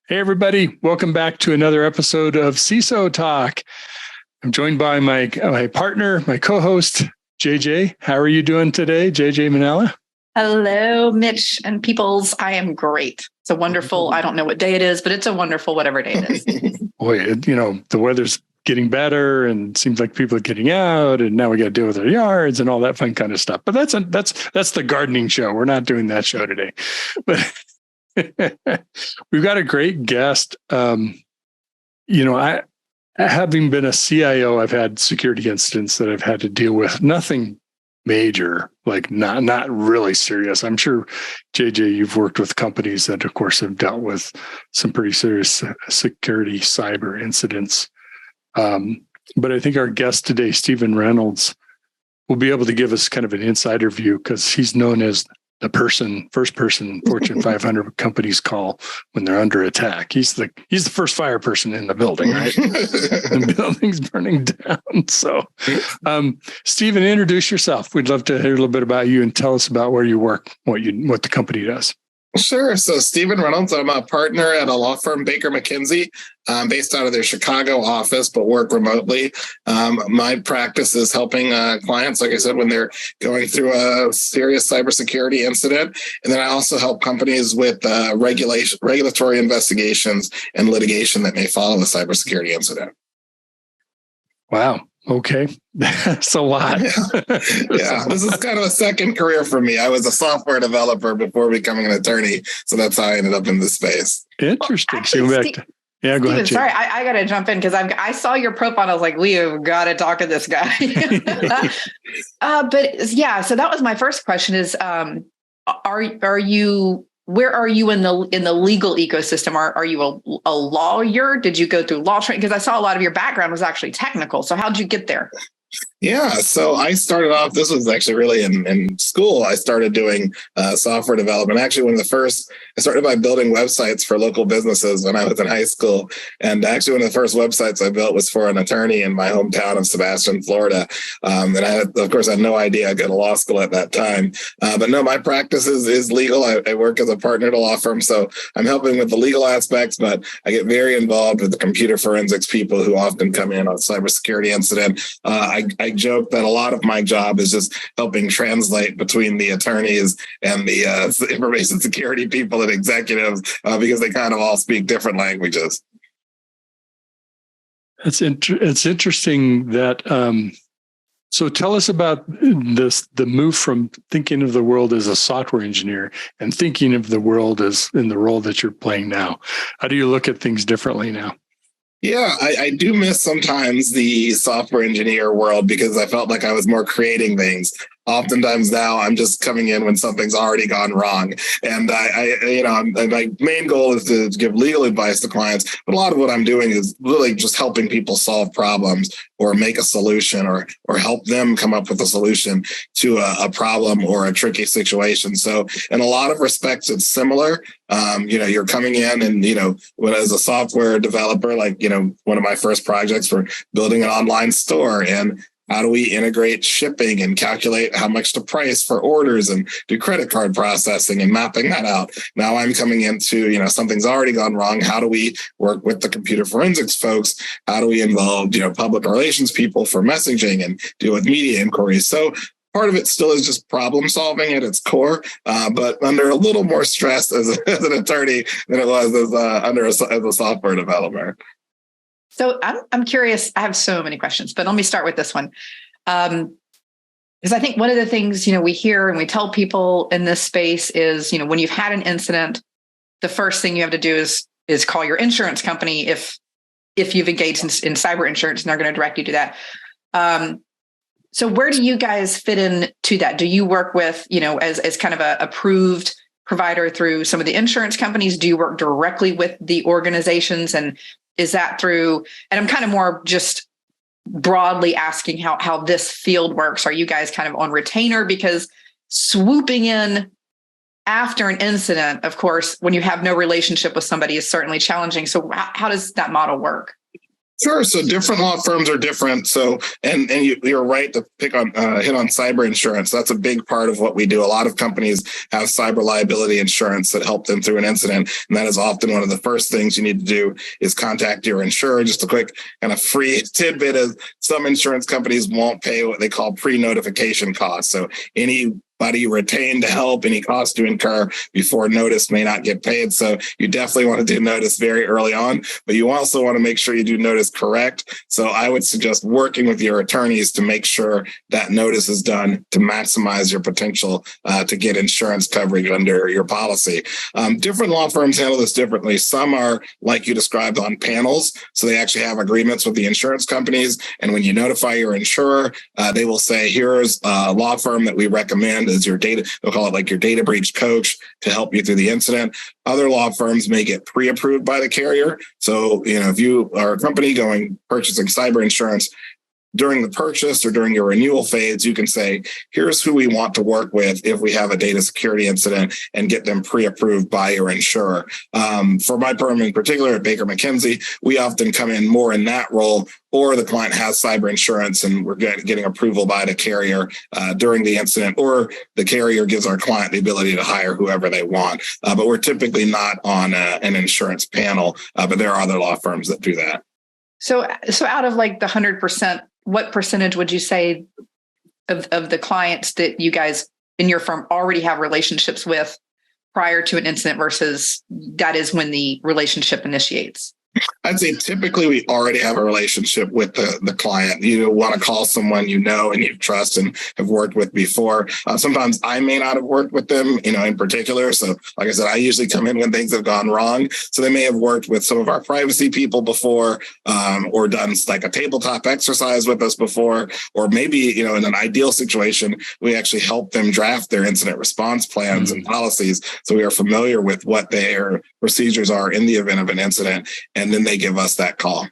Hey, everybody. Welcome back to another episode of CISO Talk. I'm joined by my partner, my co-host, JJ. How are you doing today, JJ Manala? Hello, Mitch and peoples. I am great. It's a wonderful, I don't know what day it is, but it's a wonderful whatever day it is. Boy, the weather's getting better and seems like people are getting out, and now we got to deal with our yards and all that fun kind of stuff. But that's the gardening show. We're not doing that show today. But we've got a great guest. Having been a CIO, I've had security incidents that I've had to deal with. Nothing major, like not really serious. I'm sure, JJ, you've worked with companies that, of course, have dealt with some pretty serious security cyber incidents. But I think our guest today, Stephen Reynolds, will be able to give us kind of an insider view because he's known as the first person Fortune 500 companies call when they're under attack. He's the first fire person in the building, right? The building's burning down. So, Stephen, introduce yourself. We'd love to hear a little bit about you and tell us about where you work, what the company does. Sure. So Stephen Reynolds, I'm a partner at a law firm, Baker McKenzie, based out of their Chicago office, but work remotely. My practice is helping clients, like I said, when they're going through a serious cybersecurity incident. And then I also help companies with regulatory investigations and litigation that may follow a cybersecurity incident. Wow. Okay. That's a lot. Yeah. This is kind of a second career for me. I was a software developer before becoming an attorney. So that's how I ended up in this space. Interesting. Actually, go ahead. Sorry, I got to jump in because I saw your profile and I was like, we have got to talk to this guy. But yeah, so that was my first question is, where are you in the legal ecosystem? Are you a lawyer? Did you go through law training? Because I saw a lot of your background was actually technical. So how did you get there? Yeah, so I started off, this was actually really in school. I started doing software development. Actually, I started by building websites for local businesses when I was in high school. And actually, one of the first websites I built was for an attorney in my hometown of Sebastian, Florida. And I had no idea I'd go to law school at that time. But no, my practice is legal. I work as a partner at a law firm. So I'm helping with the legal aspects, but I get very involved with the computer forensics people who often come in on a cybersecurity incident. I joke that a lot of my job is just helping translate between the attorneys and the information security people and executives because they kind of all speak different languages. It's interesting that. So tell us about the move from thinking of the world as a software engineer and thinking of the world as in the role that you're playing now. How do you look at things differently now? Yeah, I do miss sometimes the software engineer world because I felt like I was more creating things. Oftentimes now I'm just coming in when something's already gone wrong. And my main goal is to give legal advice to clients. But a lot of what I'm doing is really just helping people solve problems or make a solution or help them come up with a solution to a problem or a tricky situation. So in a lot of respects, it's similar. You're coming in and, as a software developer, one of my first projects for building an online store and how do we integrate shipping and calculate how much to price for orders and do credit card processing and mapping that out? Now I'm coming into, something's already gone wrong. How do we work with the computer forensics folks? How do we involve, public relations people for messaging and deal with media inquiries? So part of it still is just problem solving at its core, but under a little more stress as an attorney than it was as a software developer. So I'm curious. I have so many questions, but let me start with this one. Because I think one of the things, we hear and we tell people in this space is, when you've had an incident, the first thing you have to do is call your insurance company if you've engaged in cyber insurance, and they're going to direct you to that. So where do you guys fit in to that? Do you work with, as kind of a approved provider through some of the insurance companies? Do you work directly with the organizations? And is that through, and I'm kind of more just broadly asking how this field works. Are you guys kind of on retainer? Because swooping in after an incident, of course, when you have no relationship with somebody is certainly challenging. So how does that model work? Sure. So different law firms are different. So, and you're right to hit on cyber insurance. That's a big part of what we do. A lot of companies have cyber liability insurance that help them through an incident. And that is often one of the first things you need to do is contact your insurer. Just a quick kind of free tidbit is some insurance companies won't pay what they call pre-notification costs. So anybody retained to help, any cost to incur before notice may not get paid. So you definitely want to do notice very early on, but you also want to make sure you do notice correct. So I would suggest working with your attorneys to make sure that notice is done to maximize your potential to get insurance coverage under your policy. Different law firms handle this differently. Some are, like you described, on panels. So they actually have agreements with the insurance companies. And when you notify your insurer, they will say, here's a law firm that we recommend as your data, they'll call it like your data breach coach to help you through the incident. Other law firms may get pre-approved by the carrier. So, if you are a company purchasing cyber insurance, during the purchase or during your renewal phase, you can say, here's who we want to work with if we have a data security incident, and get them pre-approved by your insurer. For my firm in particular at Baker McKenzie, we often come in more in that role, or the client has cyber insurance and we're getting approval by the carrier during the incident, or the carrier gives our client the ability to hire whoever they want. But we're typically not on an insurance panel, but there are other law firms that do that. So out of like the 100%, what percentage would you say of the clients that you guys in your firm already have relationships with prior to an incident versus that is when the relationship initiates? I'd say typically we already have a relationship with the client. You want to call someone you know and you trust and have worked with before. Sometimes I may not have worked with them, in particular. So like I said, I usually come in when things have gone wrong. So they may have worked with some of our privacy people before, or done like a tabletop exercise with us before, or maybe, in an ideal situation, we actually help them draft their incident response plans and policies. So we are familiar with what their procedures are in the event of an incident. And then they give us that call.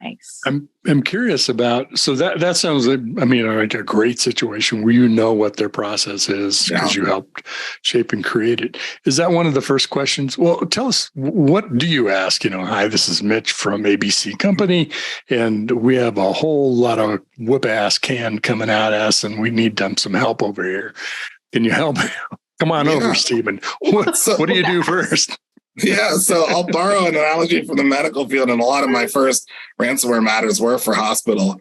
Nice. I'm curious about, so that sounds like a great situation where what their process is because you helped shape and create it. Is that one of the first questions? Well, tell us, what do you ask? Hi, this is Mitch from ABC Company, and we have a whole lot of whoop-ass can coming at us, and we need some help over here. Can you help? Come on over, Stephen. What do you do first? Yeah, so I'll borrow an analogy from the medical field, and a lot of my first ransomware matters were for hospital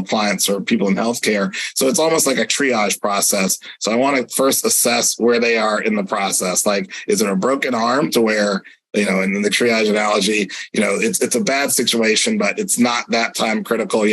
clients or people in healthcare. So it's almost like a triage process. So I want to first assess where they are in the process. Like, is it a broken arm to where, and in the triage analogy, it's a bad situation, but it's not that time critical,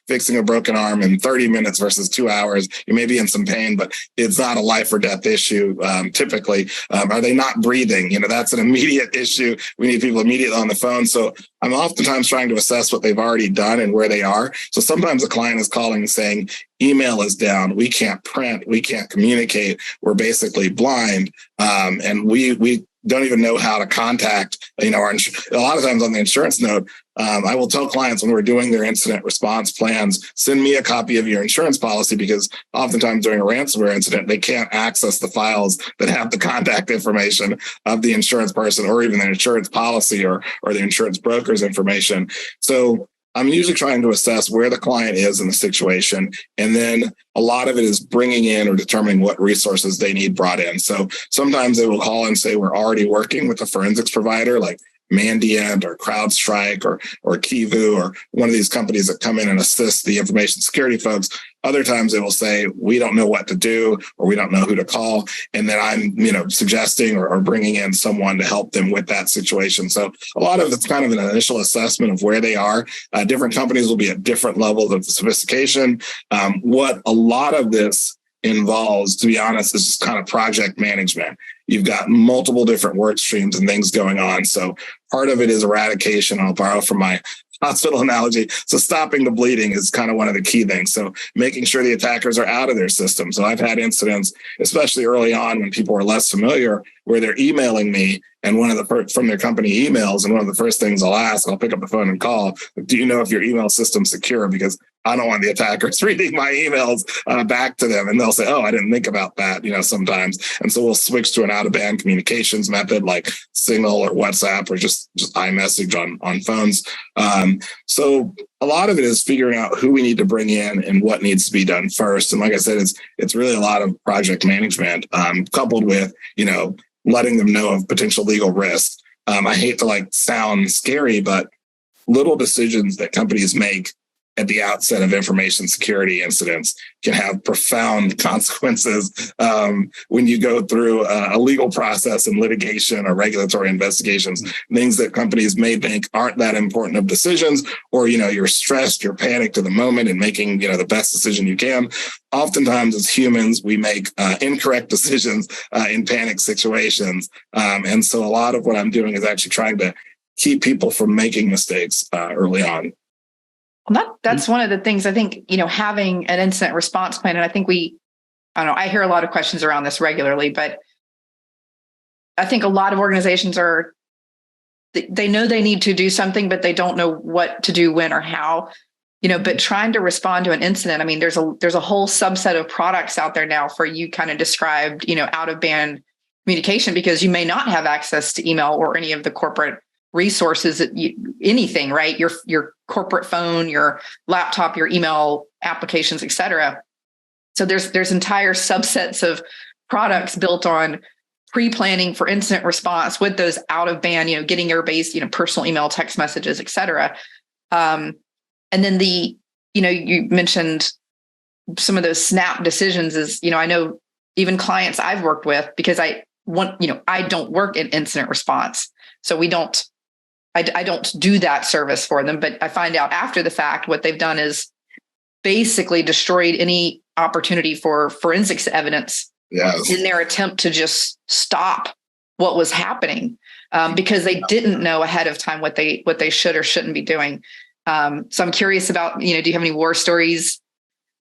fixing a broken arm in 30 minutes versus 2 hours. You may be in some pain, but it's not a life or death issue. Typically, are they not breathing? That's an immediate issue. We need people immediately on the phone. So I'm oftentimes trying to assess what they've already done and where they are. So sometimes a client is calling and saying, email is down. We can't print. We can't communicate. We're basically blind. And we don't even know how to contact, a lot of times on the insurance note, I will tell clients when we're doing their incident response plans, send me a copy of your insurance policy, because oftentimes during a ransomware incident, they can't access the files that have the contact information of the insurance person, or even the insurance policy or the insurance broker's information. So I'm usually trying to assess where the client is in the situation. And then a lot of it is bringing in or determining what resources they need brought in. So sometimes they will call and say, we're already working with a forensics provider like Mandiant or CrowdStrike or Kivu or one of these companies that come in and assist the information security folks. Other times they will say, we don't know what to do, or we don't know who to call. And then I'm, suggesting or bringing in someone to help them with that situation. So a lot of it's kind of an initial assessment of where they are. Different companies will be at different levels of sophistication. What a lot of this involves, to be honest, is just kind of project management. You've got multiple different work streams and things going on. So part of it is eradication. I'll borrow from my hospital analogy. So stopping the bleeding is kind of one of the key things. So making sure the attackers are out of their system. So I've had incidents, especially early on when people are less familiar, where they're emailing me and one of the first from their company emails, and one of the first things I'll pick up the phone and call, do you know if your email system's secure? Because I don't want the attackers reading my emails back to them. And they'll say, oh, I didn't think about that, sometimes. And so we'll switch to an out-of-band communications method like Signal or WhatsApp or just iMessage on phones. So a lot of it is figuring out who we need to bring in and what needs to be done first. And like I said, it's really a lot of project management coupled with, letting them know of potential legal risk. I hate to sound scary, but little decisions that companies make at the outset of information security incidents can have profound consequences when you go through a legal process and litigation or regulatory investigations, things that companies may think aren't that important of decisions, or, you're stressed, you're panicked at the moment and making, the best decision you can. Oftentimes as humans, we make incorrect decisions in panic situations. And so a lot of what I'm doing is actually trying to keep people from making mistakes early on. Well, that's one of the things I think, having an incident response plan. And I think I hear a lot of questions around this regularly, but I think a lot of organizations they know they need to do something, but they don't know what to do, when, or how, but trying to respond to an incident. I mean, there's a whole subset of products out there now for you kind of described, out of band communication, because you may not have access to email or any of the corporate resources, anything, right? Your corporate phone, your laptop, your email applications, et cetera. So there's entire subsets of products built on pre-planning for incident response with those out of band, getting your base, personal email, text messages, et cetera. And then you mentioned some of those snap decisions is, I know even clients I've worked with, because I don't work in incident response. So I don't do that service for them, but I find out after the fact what they've done is basically destroyed any opportunity for forensics evidence in their attempt to just stop what was happening because they didn't know ahead of time what they should or shouldn't be doing. So I'm curious about, do you have any war stories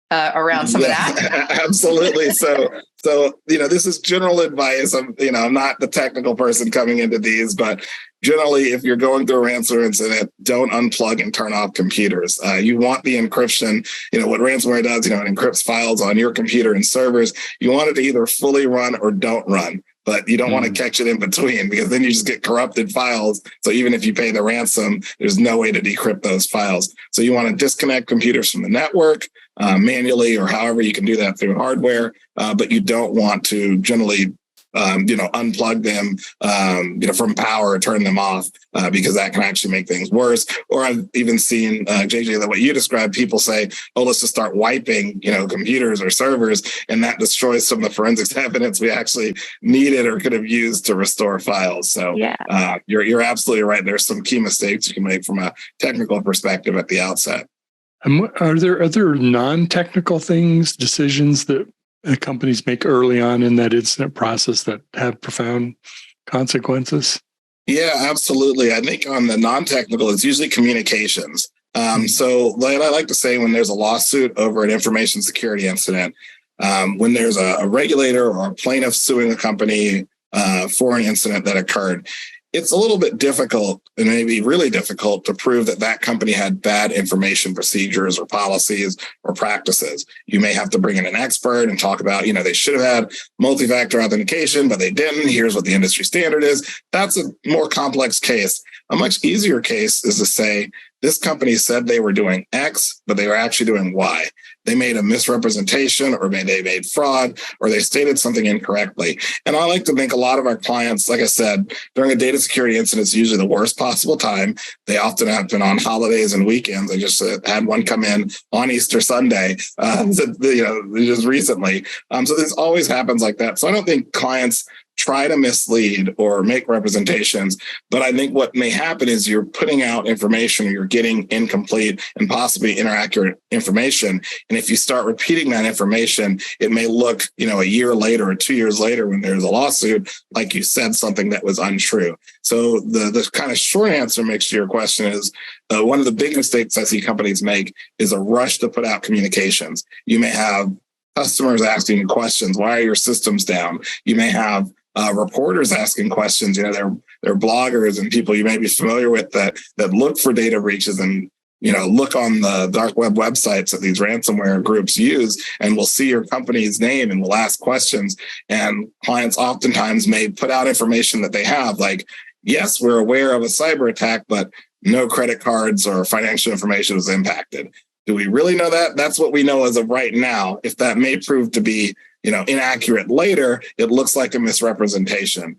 around some of that? Absolutely. So, this is general advice. I'm not the technical person coming into these, but generally, if you're going through a ransomware incident, don't unplug and turn off computers. You want the encryption. What ransomware does, it encrypts files on your computer and servers. You want it to either fully run or don't run, but you don't want to catch it in between, because then you just get corrupted files. So even if you pay the ransom, there's no way to decrypt those files. So you want to disconnect computers from the network manually, or however you can do that through hardware. But you don't want to generally unplug them, from power or turn them off, because that can actually make things worse. Or I've even seen, JJ, that what you described, people say, oh, let's just start wiping, computers or servers, and that destroys some of the forensics evidence we actually needed or could have used to restore files. So you're absolutely right. There's some key mistakes you can make from a technical perspective at the outset. Are there other non-technical decisions that companies make early on in that incident process that have profound consequences? Yeah, absolutely. I think on the non-technical, it's usually communications. So like I like to say, when there's a lawsuit over an information security incident, when there's a regulator or a plaintiff suing a company for an incident that occurred, it's a little bit difficult, and maybe really difficult, to prove that company had bad information procedures or policies or practices. You may have to bring in an expert and talk about, they should have had multi-factor authentication, but they didn't. Here's what the industry standard is. That's a more complex case. A much easier case is to say, this company said they were doing X, but they were actually doing Y. They made a misrepresentation, or they made fraud, or they stated something incorrectly. And I like to think a lot of our clients, like I said, during a data security incident, it's usually the worst possible time. They often happen on holidays and weekends. I just had one come in on Easter Sunday, just recently. So this always happens like that. So I don't think clients try to mislead or make representations. But I think what may happen is you're putting out information, or you're getting incomplete and possibly inaccurate information. And if you start repeating that information, it may look, a year later or 2 years later, when there's a lawsuit, like you said something that was untrue. So the kind of short answer mix to your question is, one of the big mistakes I see companies make is a rush to put out communications. You may have customers asking questions, why are your systems down? You may have reporters asking questions. There are bloggers and people you may be familiar with that look for data breaches and look on the dark web websites that these ransomware groups use, and will see your company's name and will ask questions. And clients oftentimes may put out information that they have, like, yes, we're aware of a cyber attack, but no credit cards or financial information was impacted. Do we really know that? That's what we know as of right now. If that may prove to be inaccurate later, it looks like a misrepresentation.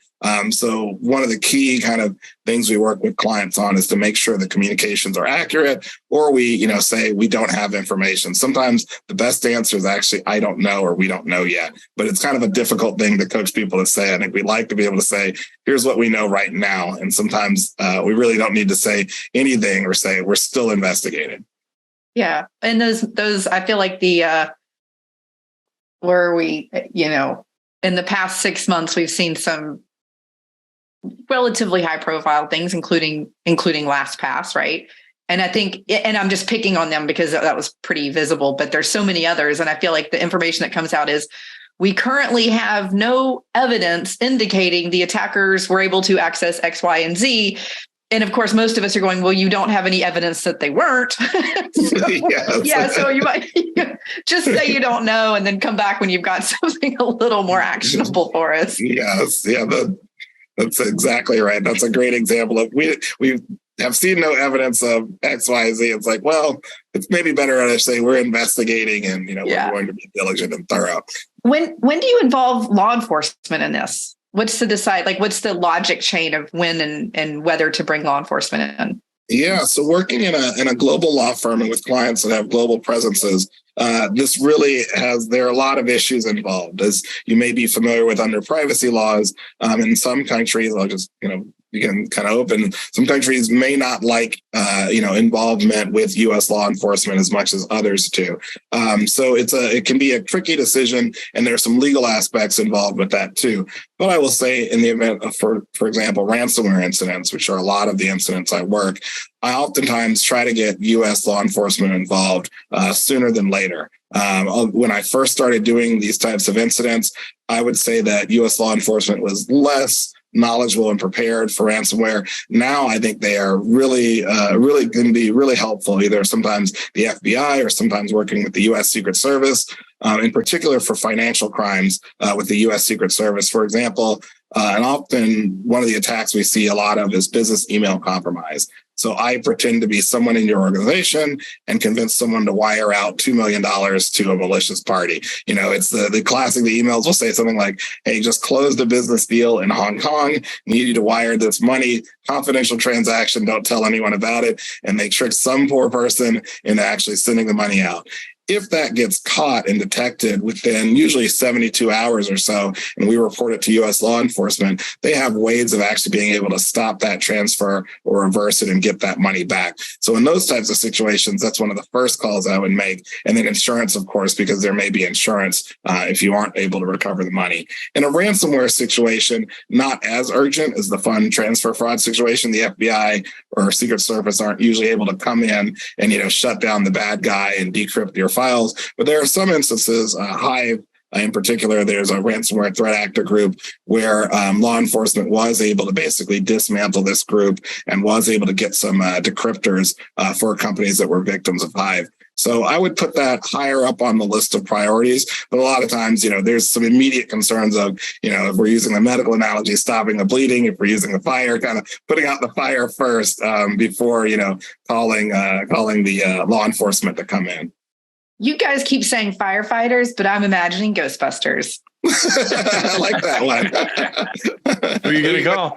So one of the key kind of things we work with clients on is to make sure the communications are accurate, or we, say we don't have information. Sometimes the best answer is actually, I don't know, or we don't know yet. But it's kind of a difficult thing to coach people to say. I think we like to be able to say, here's what we know right now. And sometimes we really don't need to say anything or say we're still investigating. Yeah. And those, I feel like where we, in the past 6 months, we've seen some relatively high profile things, including LastPass, right? And I think, and I'm just picking on them because that was pretty visible, but there's so many others. And I feel like the information that comes out is we currently have no evidence indicating the attackers were able to access X, Y, and Z. And of course, most of us are going, well, you don't have any evidence that they weren't. So you might just say you don't know and then come back when you've got something a little more actionable for us. Yes. Yeah, that's exactly right. That's a great example of we have seen no evidence of X, Y, Z. It's like, well, it's maybe better to say we're investigating and, we're going to be diligent and thorough. When do you involve law enforcement in this? What's to decide? Like, what's the logic chain of when and whether to bring law enforcement in? Yeah, so working in a global law firm and with clients that have global presences, this really there are a lot of issues involved, as you may be familiar with under privacy laws. In some countries, I'll just, you can kind of open. Some countries may not like, involvement with U.S. law enforcement as much as others do. So it can be a tricky decision, and there are some legal aspects involved with that too. But I will say, in the event of, for example, ransomware incidents, which are a lot of the incidents I work, I oftentimes try to get U.S. law enforcement involved sooner than later. When I first started doing these types of incidents, I would say that U.S. law enforcement was less knowledgeable and prepared for ransomware. Now I think they are really going to be really helpful, either sometimes the FBI or sometimes working with the U.S. Secret Service, in particular for financial crimes with the U.S. Secret Service, for example. And often one of the attacks we see a lot of is business email compromise. So I pretend to be someone in your organization and convince someone to wire out $2 million to a malicious party. It's the classic, the emails will say something like, hey, just closed a business deal in Hong Kong, need you to wire this money, confidential transaction, don't tell anyone about it. And they trick some poor person into actually sending the money out. If that gets caught and detected within usually 72 hours or so, and we report it to U.S. law enforcement, they have ways of actually being able to stop that transfer or reverse it and get that money back. So in those types of situations, that's one of the first calls I would make. And then insurance, of course, because there may be insurance if you aren't able to recover the money. In a ransomware situation, not as urgent as the fund transfer fraud situation. The FBI or Secret Service aren't usually able to come in and, shut down the bad guy and decrypt your files. But there are some instances, Hive in particular, there's a ransomware threat actor group where law enforcement was able to basically dismantle this group and was able to get some decryptors for companies that were victims of Hive. So I would put that higher up on the list of priorities. But a lot of times, there's some immediate concerns of, if we're using the medical analogy, stopping the bleeding, if we're using the fire, kind of putting out the fire first before, calling the law enforcement to come in. You guys keep saying firefighters, but I'm imagining Ghostbusters. I like that one. Who are you going to call?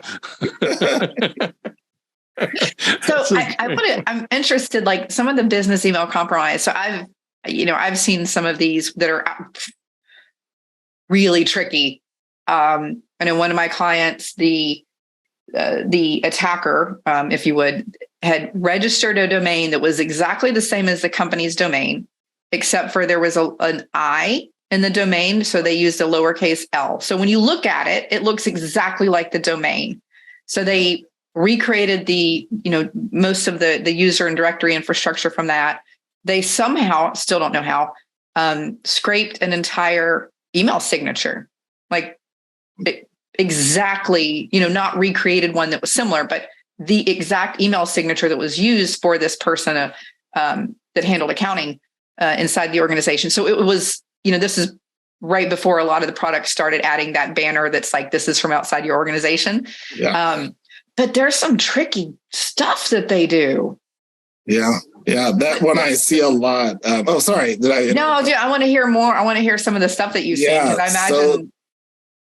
So I'm interested, like some of the business email compromise. So I've seen some of these that are really tricky. I know one of my clients, the attacker, if you would, had registered a domain that was exactly the same as the company's domain, except for there was an I in the domain. So they used a lowercase L. So when you look at it, it looks exactly like the domain. So they recreated most of the user and directory infrastructure from that. They somehow, still don't know how, scraped an entire email signature. Like it exactly, not recreated one that was similar, but the exact email signature that was used for this person that handled accounting inside the organization. So it was, this is right before a lot of the products started adding that banner that's like, this is from outside your organization. Yeah. But there's some tricky stuff that they do. Yeah. Yeah. That one I see a lot. Sorry. No, dude, I want to hear more. I want to hear some of the stuff that you've seen, because I imagine.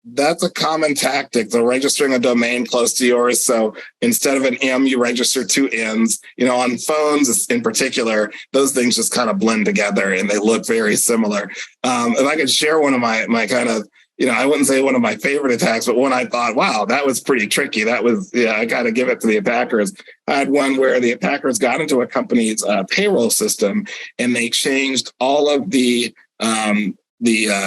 That's a common tactic. They're registering a domain close to yours. So instead of an M, you register 2 N's. On phones in particular, those things just kind of blend together and they look very similar. If I could share one of my kind of, I wouldn't say one of my favorite attacks, but one I thought, wow, that was pretty tricky. That was, I got to give it to the attackers. I had one where the attackers got into a company's payroll system and they changed all of the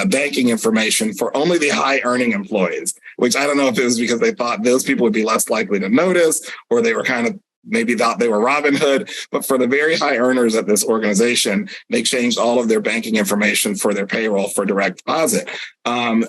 banking information for only the high earning employees, which I don't know if it was because they thought those people would be less likely to notice, or they were kind of maybe thought they were Robin Hood. But for the very high earners at this organization, they changed all of their banking information for their payroll for direct deposit.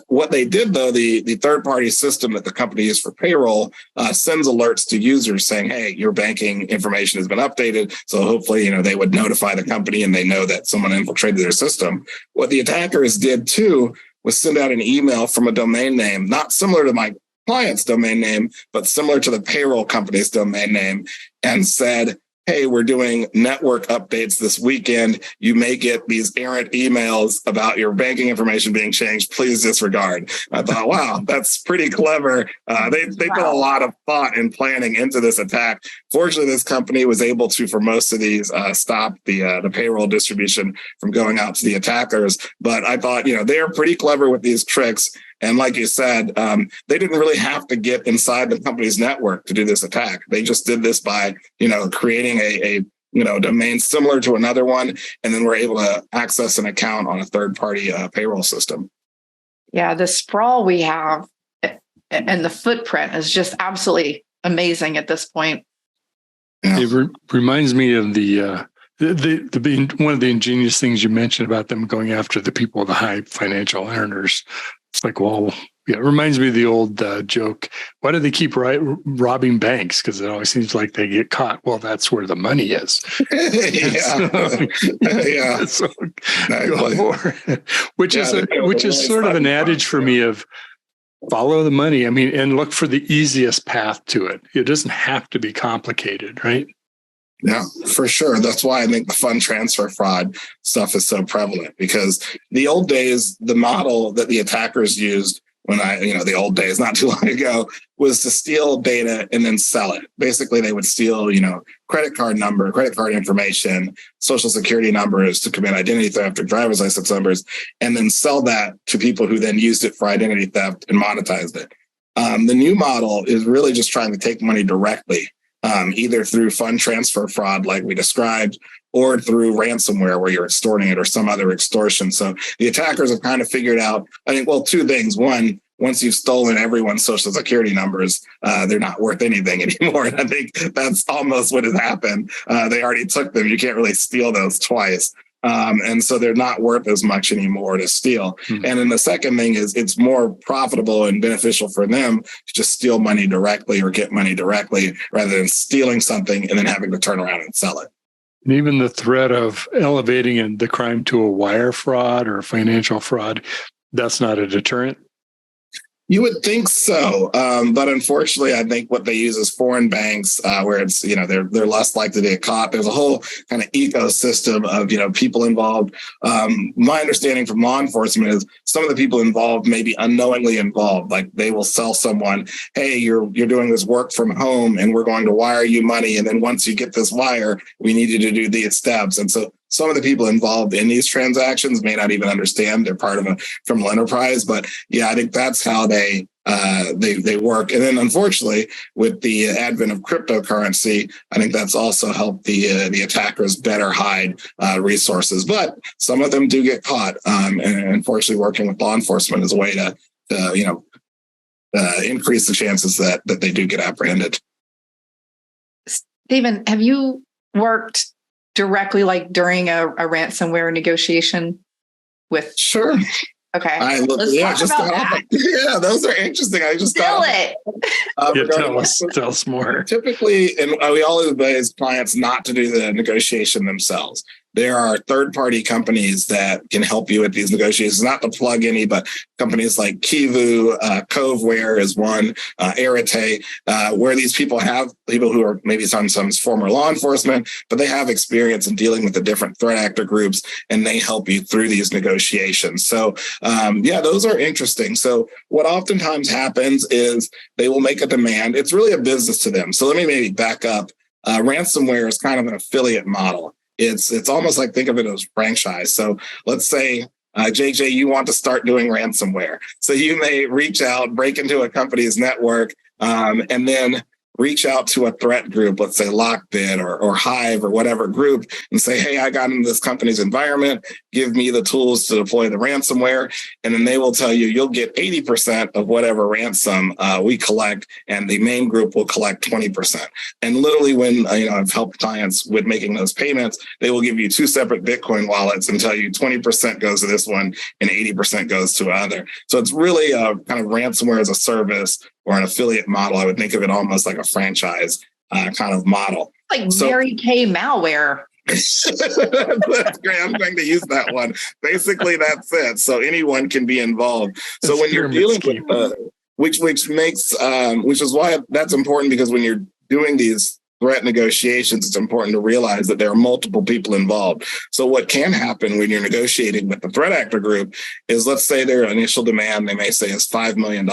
What they did, though, the third-party system that the company uses for payroll sends alerts to users saying, hey, your banking information has been updated. So hopefully, they would notify the company and they know that someone infiltrated their system. What the attackers did, too, was send out an email from a domain name, not similar to my client's domain name, but similar to the payroll company's domain name, and said, hey, we're doing network updates this weekend. You may get these errant emails about your banking information being changed. Please disregard. I thought, wow, that's pretty clever. They put a lot of thought and planning into this attack. Fortunately, this company was able to, for most of these, stop the payroll distribution from going out to the attackers. But I thought, they're pretty clever with these tricks. And like you said, they didn't really have to get inside the company's network to do this attack. They just did this by, creating a domain similar to another one, and then we're able to access an account on a third-party payroll system. Yeah, the sprawl we have and the footprint is just absolutely amazing at this point. Yeah. It reminds me of the one of the ingenious things you mentioned about them going after the people with the high financial earners. It's like, well, yeah, it reminds me of the old joke. Why do they keep robbing banks? Because it always seems like they get caught. Well, that's where the money is. So, go for it. Which is sort of an adage for me of follow the money. I mean, and look for the easiest path to it. It doesn't have to be complicated, right? Yeah, for sure. That's why I think the fund transfer fraud stuff is so prevalent, because the old days, the model that the attackers used the old days, not too long ago, was to steal data and then sell it. Basically, they would steal, credit card number, credit card information, social security numbers to commit identity theft or driver's license numbers, and then sell that to people who then used it for identity theft and monetized it. The new model is really just trying to take money directly. Either through fund transfer fraud, like we described, or through ransomware, where you're extorting it, or some other extortion. So the attackers have kind of figured out, two things. One, once you've stolen everyone's social security numbers, they're not worth anything anymore. And I think that's almost what has happened. They already took them. You can't really steal those twice. And so they're not worth as much anymore to steal. Mm-hmm. And then the second thing is it's more profitable and beneficial for them to just steal money directly or get money directly, rather than stealing something and then having to turn around and sell it. And even the threat of elevating the crime to a wire fraud or financial fraud, that's not a deterrent. You would think so, but unfortunately, I think what they use is foreign banks, where it's they're less likely to get caught. There's a whole kind of ecosystem of people involved. My understanding from law enforcement is some of the people involved may be unknowingly involved. Like they will sell someone, hey, you're doing this work from home, and we're going to wire you money, and then once you get this wire, we need you to do these steps. And so some of the people involved in these transactions may not even understand they're part of a criminal enterprise. But yeah, I think that's how they work. And then unfortunately, with the advent of cryptocurrency, I think that's also helped the attackers better hide resources. But some of them do get caught. And unfortunately, working with law enforcement is a way to increase the chances that they do get apprehended. Stephen, have you worked directly, like during a ransomware negotiation with? Sure. Okay. Let's talk about that. Yeah, those are interesting. I just tell it. Tell us more. Typically, and we always advise clients not to do the negotiation themselves. There are third-party companies that can help you with these negotiations, not to plug any, but companies like Kivu, Coveware is one, Arete, where these people who are maybe sometimes former law enforcement, but they have experience in dealing with the different threat actor groups, and they help you through these negotiations. So, those are interesting. So what oftentimes happens is they will make a demand. It's really a business to them. So let me maybe back up. Ransomware is kind of an affiliate model. It's almost like, think of it as franchise. So let's say, JJ, you want to start doing ransomware. So you may reach out, break into a company's network, and then reach out to a threat group, let's say Lockbit or Hive or whatever group, and say, hey, I got into this company's environment. Give me the tools to deploy the ransomware. And then they will tell you, you'll get 80% of whatever ransom we collect, and the main group will collect 20%. And literally when I've helped clients with making those payments, they will give you 2 separate Bitcoin wallets and tell you 20% goes to this one and 80% goes to another. So it's really a kind of ransomware as a service or an affiliate model. I would think of it almost like a franchise kind of model. Like Mary Kay malware. That's great. I'm going to use that one. Basically, that's it. So anyone can be involved. So when you're dealing with, which is why that's important, because when you're doing these threat negotiations, it's important to realize that there are multiple people involved. So what can happen when you're negotiating with the threat actor group is, let's say their initial demand, they may say, is $5 million.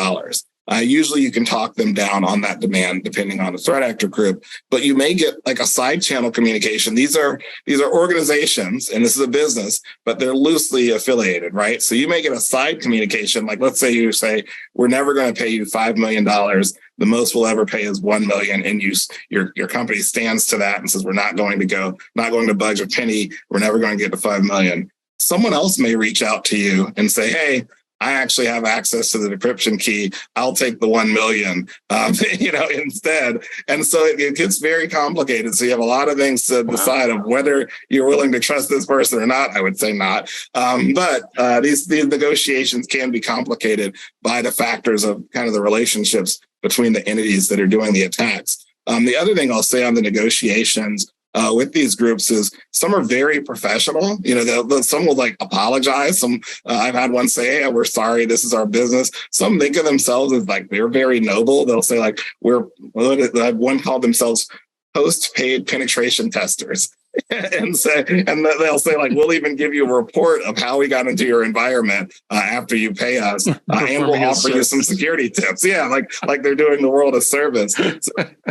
Usually you can talk them down on that demand depending on the threat actor group, but you may get like a side channel communication. These are organizations, and this is a business, but they're loosely affiliated, right? So you may get a side communication, like let's say you say, we're never going to pay you $5 million. The most we'll ever pay is $1 million, and your company stands to that and says, we're not going to budge a penny. We're never going to get to $5 million. Someone else may reach out to you and say, hey, I actually have access to the decryption key. I'll take the 1 million, instead. And so it gets very complicated. So you have a lot of things to decide of whether you're willing to trust this person or not. I would say not. But these negotiations can be complicated by the factors of kind of the relationships between the entities that are doing the attacks. The other thing I'll say on the negotiations with these groups is some are very professional. Some will like apologize. Some I've had one say, hey, we're sorry, this is our business. Some think of themselves as like they're very noble. They'll say like one called themselves post-paid penetration testers. and they'll say like, we'll even give you a report of how we got into your environment after you pay us, and we'll offer you some security tips. Yeah, like they're doing the world a service. So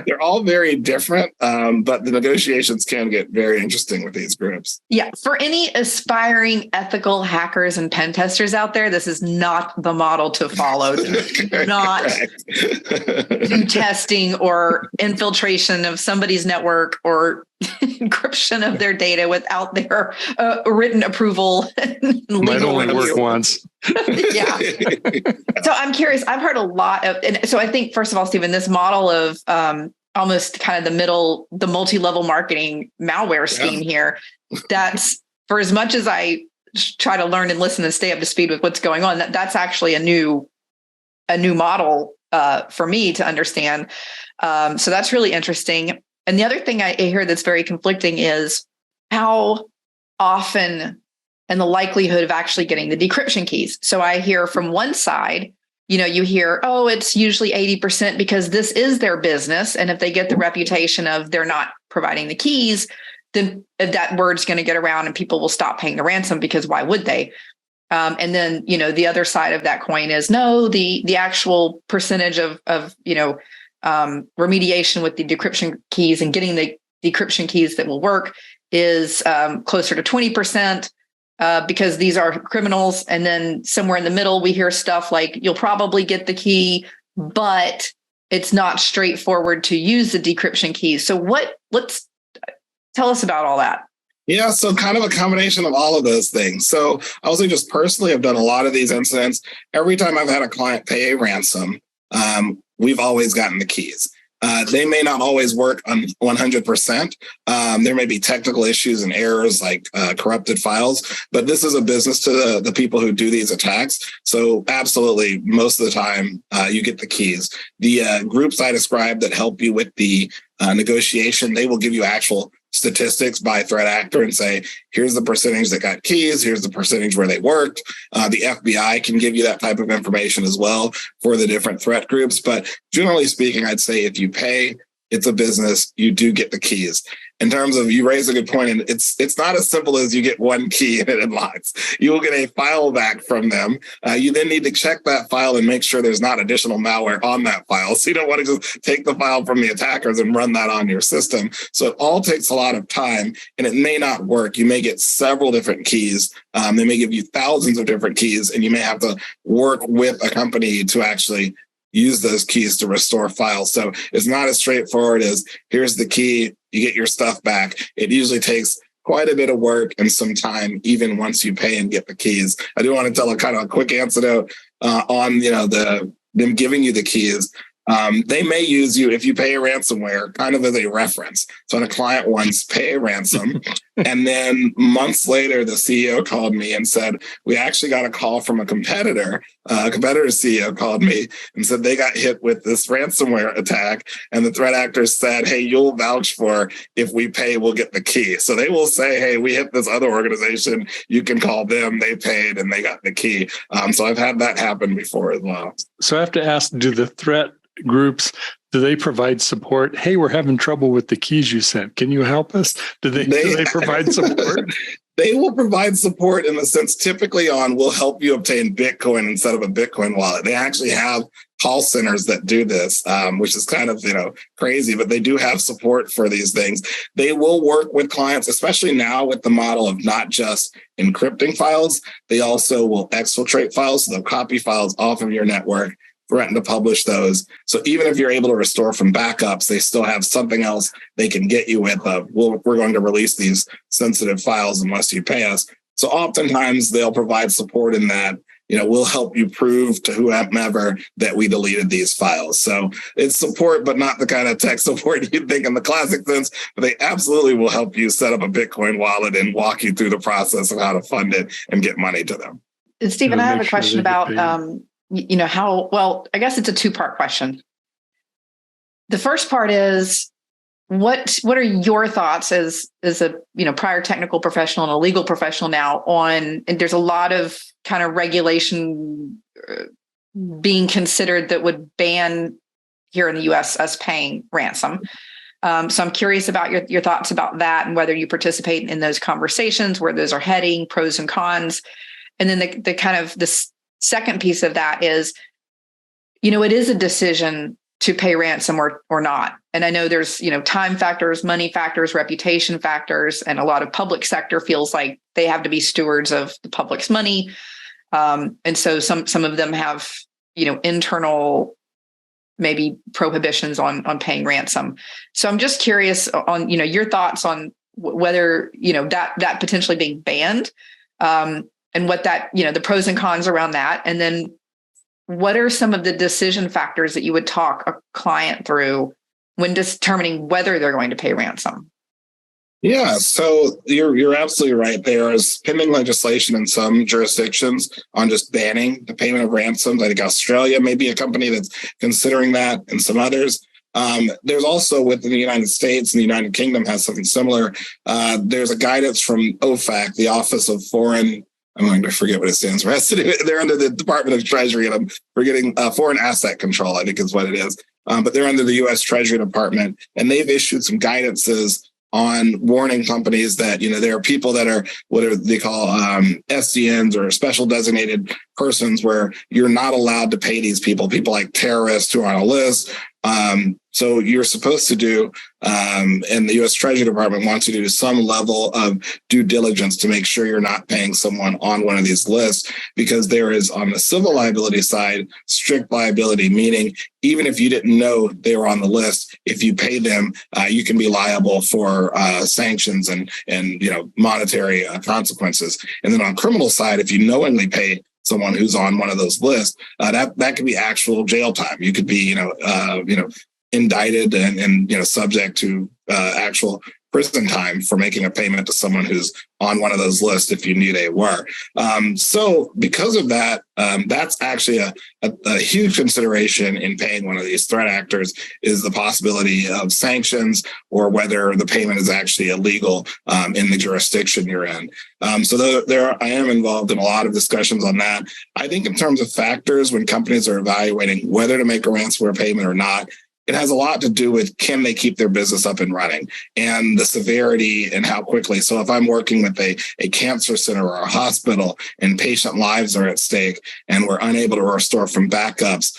they're all very different, but the negotiations can get very interesting with these groups. Yeah, for any aspiring ethical hackers and pen testers out there, this is not the model to follow. Do not do testing or infiltration of somebody's network or encryption of their data without their written approval. Might only work once. Yeah. So I'm curious. I've heard a lot of, and so I think first of all, Stephen, this model of almost kind of the multi-level marketing malware scheme here. That's, for as much as I try to learn and listen and stay up to speed with what's going on, that's actually a new model for me to understand. So that's really interesting. And the other thing I hear that's very conflicting is how often and the likelihood of actually getting the decryption keys. So I hear from one side, you hear, oh, it's usually 80% because this is their business. And if they get the reputation of they're not providing the keys, then that word's going to get around and people will stop paying the ransom, because why would they? And then, the other side of that coin is no, the actual percentage of remediation with the decryption keys and getting the decryption keys that will work is closer to 20% because these are criminals. And then somewhere in the middle, we hear stuff like you'll probably get the key, but it's not straightforward to use the decryption keys. So let's tell us about all that. Yeah, so kind of a combination of all of those things. So I will say just personally, I've done a lot of these incidents. Every time I've had a client pay a ransom, we've always gotten the keys. They may not always work on 100%. There may be technical issues and errors like corrupted files, but this is a business to the people who do these attacks. So absolutely, most of the time, you get the keys. The groups I described that help you with the negotiation, they will give you actual statistics by threat actor and say, here's the percentage that got keys, here's the percentage where they worked. The FBI can give you that type of information as well for the different threat groups. But generally speaking, I'd say if you pay, it's a business, you do get the keys. In terms of, you raise a good point, and it's not as simple as you get one key and it unlocks. You will get a file back from them. You then need to check that file and make sure there's not additional malware on that file. So you don't want to just take the file from the attackers and run that on your system. So it all takes a lot of time, and it may not work. You may get several different keys. They may give you thousands of different keys, and you may have to work with a company to actually use those keys to restore files. So it's not as straightforward as here's the key, you get your stuff back. It usually takes quite a bit of work and some time, even once you pay and get the keys. I do want to tell a kind of a quick anecdote on them giving you the keys. They may use you if you pay a ransomware kind of as a reference. So when a client once pay a ransom, and then months later, the CEO called me and said, we actually got a call from a competitor. A competitor's CEO called me and said they got hit with this ransomware attack. And the threat actors said, hey, you'll vouch for if we pay, we'll get the key. So they will say, hey, we hit this other organization. You can call them. They paid and they got the key. So I've had that happen before as well. So I have to ask, do the threat groups, do they provide support? Hey, we're having trouble with the keys you sent. Can you help us? Do they provide support? They will provide support in the sense typically on we'll help you obtain Bitcoin instead of a Bitcoin wallet. They actually have call centers that do this, which is kind of, crazy, but they do have support for these things. They will work with clients, especially now with the model of not just encrypting files. They also will exfiltrate files. So they'll copy files off of your network, threaten to publish those. So even if you're able to restore from backups, they still have something else they can get you with. We're going to release these sensitive files unless you pay us. So oftentimes they'll provide support in that, we'll help you prove to whomever that we deleted these files. So it's support, but not the kind of tech support you'd think in the classic sense, but they absolutely will help you set up a Bitcoin wallet and walk you through the process of how to fund it and get money to them. And Stephen, I have a question about, I guess it's a two-part question. The first part is, what are your thoughts as a prior technical professional and a legal professional now on, and there's a lot of kind of regulation being considered that would ban here in the US us paying ransom. So I'm curious about your thoughts about that and whether you participate in those conversations, where those are heading, pros and cons. And then the kind of the second piece of that is, it is a decision to pay ransom or not. And I know there's, time factors, money factors, reputation factors, and a lot of public sector feels like they have to be stewards of the public's money. And so some of them have, internal maybe prohibitions on paying ransom. So I'm just curious on, your thoughts on whether, that potentially being banned, and what that, the pros and cons around that. And then what are some of the decision factors that you would talk a client through when determining whether they're going to pay ransom? Yeah, so you're absolutely right. There is pending legislation in some jurisdictions on just banning the payment of ransoms. I think Australia may be a company that's considering that, and some others. There's also within the United States, and the United Kingdom has something similar. There's a guidance from OFAC, the Office of Foreign, I'm going to forget what it stands for. They're under the Department of Treasury, and I'm forgetting Foreign Asset Control, I think is what it is. But they're under the U.S. Treasury Department, and they've issued some guidances on warning companies that, there are people that are what they call SDNs, or special designated persons, where you're not allowed to pay these people like terrorists who are on a list. So you're supposed to do, and the U.S. Treasury Department wants you to do some level of due diligence to make sure you're not paying someone on one of these lists, because there is, on the civil liability side, strict liability, meaning even if you didn't know they were on the list, if you pay them, you can be liable for sanctions and monetary consequences. And then on criminal side, if you knowingly pay someone who's on one of those lists, that could be actual jail time. You could be, indicted and subject to actual prison time for making a payment to someone who's on one of those lists if you knew they were. So because of that, that's actually a huge consideration in paying one of these threat actors is the possibility of sanctions or whether the payment is actually illegal in the jurisdiction you're in. So I am involved in a lot of discussions on that. I think in terms of factors when companies are evaluating whether to make a ransomware payment or not, it has a lot to do with can they keep their business up and running and the severity and how quickly. So if I'm working with a cancer center or a hospital and patient lives are at stake and we're unable to restore from backups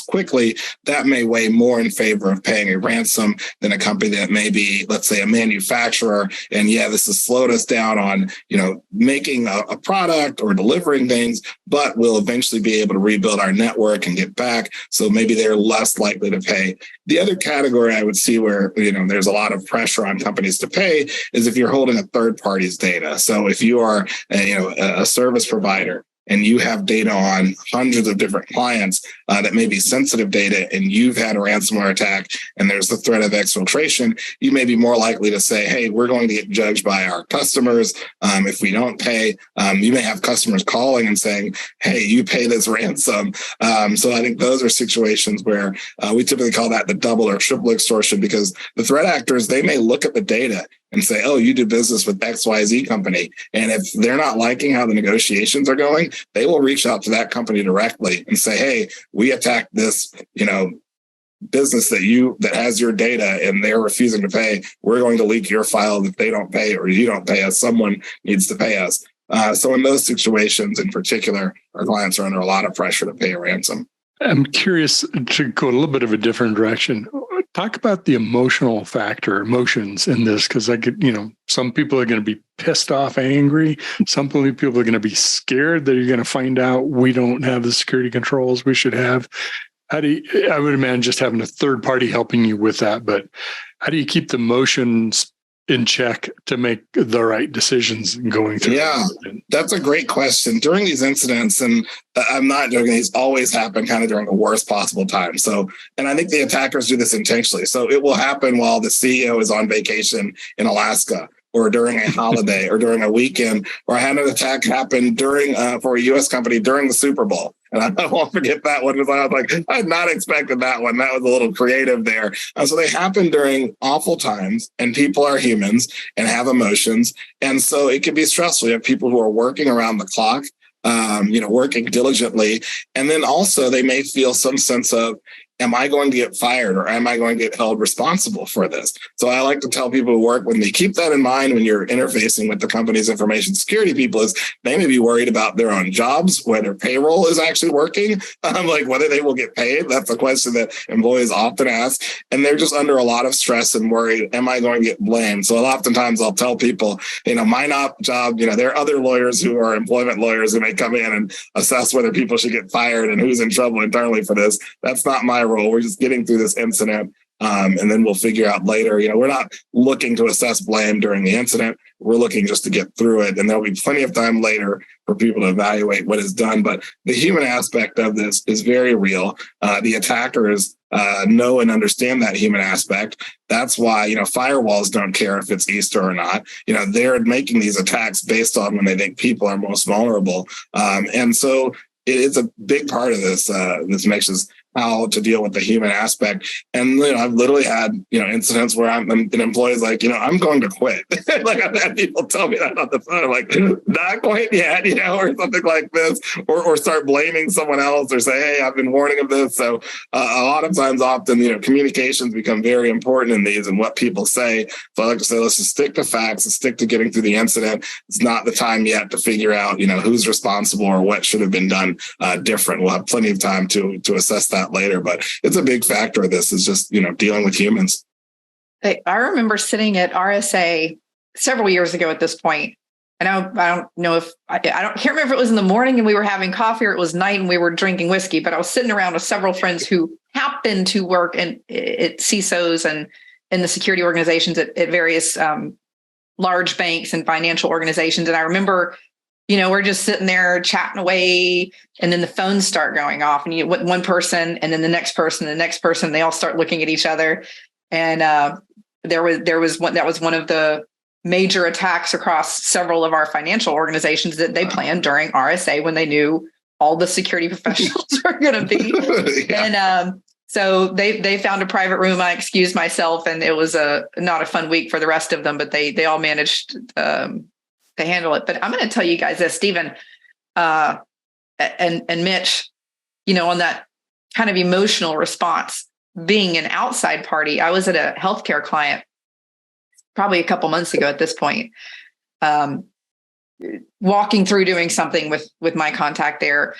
quickly, that may weigh more in favor of paying a ransom than a company that may be, let's say, a manufacturer. And this has slowed us down on, making a product or delivering things, but we'll eventually be able to rebuild our network and get back. So maybe they're less likely to pay. The other category I would see where, there's a lot of pressure on companies to pay is if you're holding a third party's data. So if you are, a service provider and you have data on hundreds of different clients that may be sensitive data and you've had a ransomware attack and there's the threat of exfiltration, you may be more likely to say, hey, we're going to get judged by our customers if we don't pay. You may have customers calling and saying, hey, you pay this ransom. So I think those are situations where we typically call that the double or triple extortion because the threat actors, they may look at the data and say, oh, you do business with XYZ company. And if they're not liking how the negotiations are going, they will reach out to that company directly and say, hey, we attacked this, business that has your data and they're refusing to pay. We're going to leak your file if they don't pay or you don't pay us. Someone needs to pay us. So in those situations in particular, our clients are under a lot of pressure to pay a ransom. I'm curious to go a little bit of a different direction. Talk about the emotions in this, because some people are going to be pissed off, angry. Some people are going to be scared that you're going to find out we don't have the security controls we should have. I would imagine just having a third party helping you with that, but how do you keep the emotions in check to make the right decisions going through? Yeah, that's a great question. During these incidents, and I'm not joking, these always happen kind of during the worst possible time. So, and I think the attackers do this intentionally. So it will happen while the CEO is on vacation in Alaska or during a holiday or during a weekend, or I had an attack happen for a U.S. company during the Super Bowl. And I won't forget that one because I was like, I had not expected that one. That was a little creative there. So they happen during awful times, and people are humans and have emotions. And so it can be stressful. You have people who are working around the clock, working diligently. And then also they may feel some sense of, am I going to get fired or am I going to get held responsible for this? So I like to tell people who work with me, keep that in mind when you're interfacing with the company's information security people, is they may be worried about their own jobs, whether payroll is actually working, like whether they will get paid. That's a question that employees often ask. And they're just under a lot of stress and worried, am I going to get blamed? So oftentimes I'll tell people, my job, there are other lawyers who are employment lawyers who may come in and assess whether people should get fired and who's in trouble internally for this. That's not my role. We're just getting through this incident, and then we'll figure out later. We're not looking to assess blame during the incident. We're looking just to get through it, and there'll be plenty of time later for people to evaluate what is done. But the human aspect of this is very real. The attackers know and understand that human aspect. That's why, firewalls don't care if it's Easter or not. They're making these attacks based on when they think people are most vulnerable. And so it is a big part of this. This makes us how to deal with the human aspect. And, I've literally had, incidents where an employee's like, I'm going to quit. Like I've had people tell me that on the phone. I'm like, not quite yet, or something like this, or start blaming someone else or say, hey, I've been warning of this. So a lot of times, often, communications become very important in these and what people say. So I like to say, let's just stick to facts and stick to getting through the incident. It's not the time yet to figure out, who's responsible or what should have been done different. We'll have plenty of time to assess that later, but it's a big factor of this is just, dealing with humans. I remember sitting at RSA several years ago at this point, and I don't know if can't remember if it was in the morning and we were having coffee or it was night and we were drinking whiskey, but I was sitting around with several friends who happened to work at CISOs and in the security organizations at various large banks and financial organizations. And I remember, we're just sitting there chatting away, and then the phones start going off, and one person, and then the next person, they all start looking at each other. And there was one that was one of the major attacks across several of our financial organizations that they planned during RSA when they knew all the security professionals were going to be. Yeah. And so they found a private room. I excused myself, and it was not a fun week for the rest of them, but they all managed to handle it. But I'm going to tell you guys this, Stephen and Mitch, on that kind of emotional response, being an outside party. I was at a healthcare client probably a couple months ago at this point, walking through doing something with my contact there.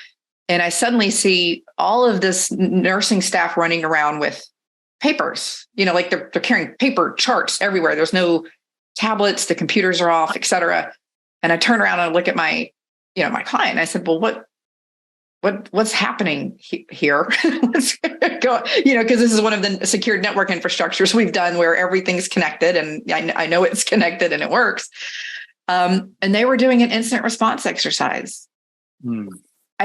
And I suddenly see all of this nursing staff running around with papers, like they're carrying paper charts everywhere. There's no tablets, the computers are off, et cetera. And I turn around and I look at my client. And I said, well, what's happening here? What's going, because this is one of the secured network infrastructures we've done where everything's connected, and I know it's connected and it works. And they were doing an incident response exercise. And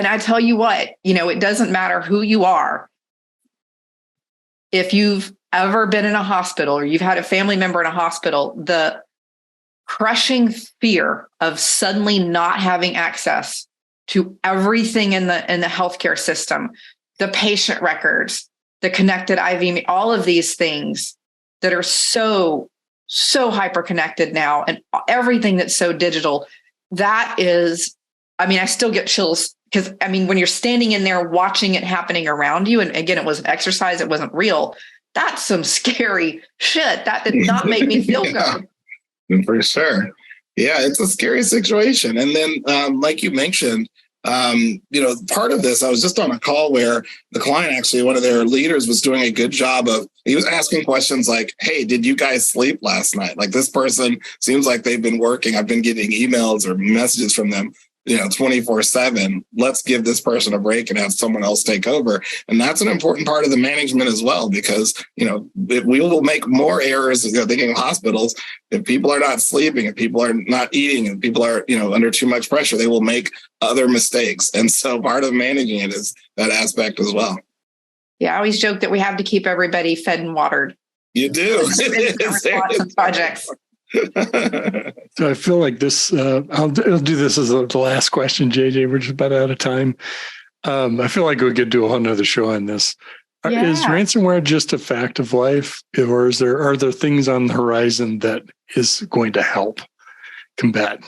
I tell you what, it doesn't matter who you are. If you've ever been in a hospital or you've had a family member in a hospital, the crushing fear of suddenly not having access to everything in the healthcare system, the patient records, the connected IV, all of these things that are so hyper connected now, and everything that's so digital, that is, I still get chills because when you're standing in there watching it happening around you, and again, it was an exercise, it wasn't real. That's some scary shit. That did not make me feel good. For sure. Yeah, it's a scary situation. And then, like you mentioned, part of this, I was just on a call where the client, actually, one of their leaders was doing a good job he was asking questions like, hey, did you guys sleep last night? Like, this person seems like they've been working. I've been getting emails or messages from them 24/7. Let's give this person a break and have someone else take over. And that's an important part of the management as well, because, we will make more errors, thinking of hospitals. If people are not sleeping, if people are not eating, if people are, under too much pressure, they will make other mistakes. And so part of managing it is that aspect as well. Yeah. I always joke that we have to keep everybody fed and watered. You do. Projects. So I feel like this, I'll do this as the last question, JJ. We're just about out of time. I feel like we could do a whole nother show on this. Yeah. Is ransomware just a fact of life, or are there things on the horizon that is going to help combat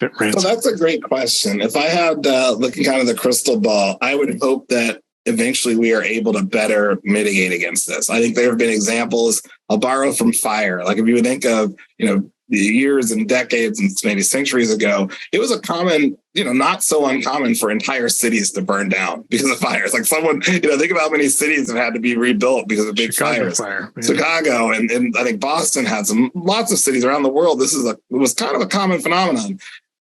ransomware? So that's a great question. If I had looking kind of the crystal ball, I would hope that eventually we are able to better mitigate against this. I think there have been examples. I'll borrow from fire. Like if you would think of, the years and decades and maybe centuries ago, it was a common, not so uncommon for entire cities to burn down because of fires. Like someone, think about how many cities have had to be rebuilt because of big fires. Yeah. Chicago and I think Boston had lots of cities around the world. It was kind of a common phenomenon.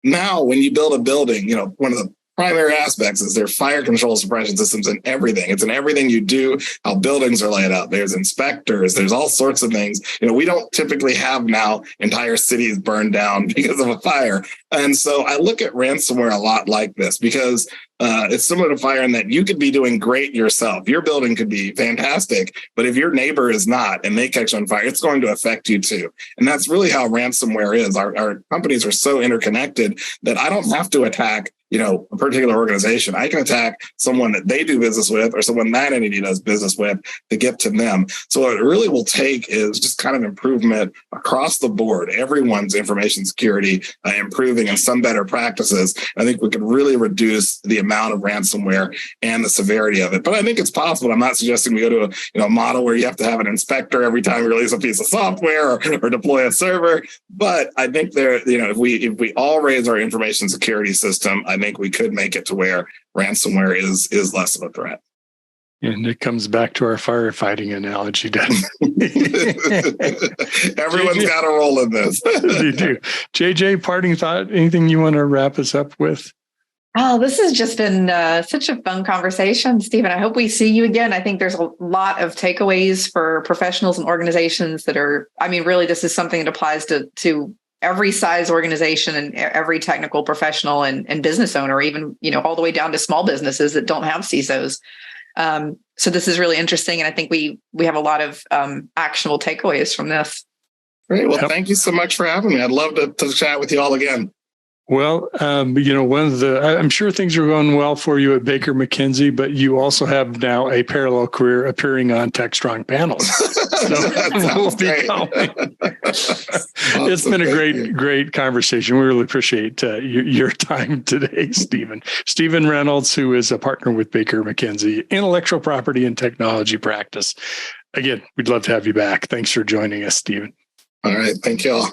Now, when you build a building, one of the primary aspects is their fire control suppression systems in everything. It's in everything you do, how buildings are laid out. There's inspectors, there's all sorts of things. We don't typically have now entire cities burned down because of a fire. And so I look at ransomware a lot like this because it's similar to fire in that you could be doing great yourself. Your building could be fantastic, but if your neighbor is not and they catch on fire, it's going to affect you too. And that's really how ransomware is. Our companies are so interconnected that I don't have to attack a particular organization. I can attack someone that they do business with or someone that entity does business with to get to them. So what it really will take is just kind of improvement across the board. Everyone's information security improving and some better practices. I think we could really reduce the amount of ransomware and the severity of it. But I think it's possible. I'm not suggesting we go to a model where you have to have an inspector every time we release a piece of software or deploy a server. But I think if we all raise our information security system, I think we could make it to where ransomware is less of a threat. And it comes back to our firefighting analogy, doesn't it? Everyone's got a role in this. You do. JJ, parting thought, anything you want to wrap us up with? Oh, this has just been such a fun conversation, Stephen. I hope we see you again. I think there's a lot of takeaways for professionals and organizations that are, really, this is something that applies to every size organization and every technical professional and business owner, even, all the way down to small businesses that don't have CISOs. So this is really interesting. And I think we have a lot of actionable takeaways from this. Great. Well, thank you so much for having me. I'd love to chat with you all again. Well, I'm sure things are going well for you at Baker McKenzie, but you also have now a parallel career appearing on TechStrong panels. So we'll be coming. Awesome. It's been a great conversation. We really appreciate your time today, Stephen. Stephen Reynolds, who is a partner with Baker McKenzie, intellectual property and technology practice. Again, we'd love to have you back. Thanks for joining us, Stephen. All right. Thank you all.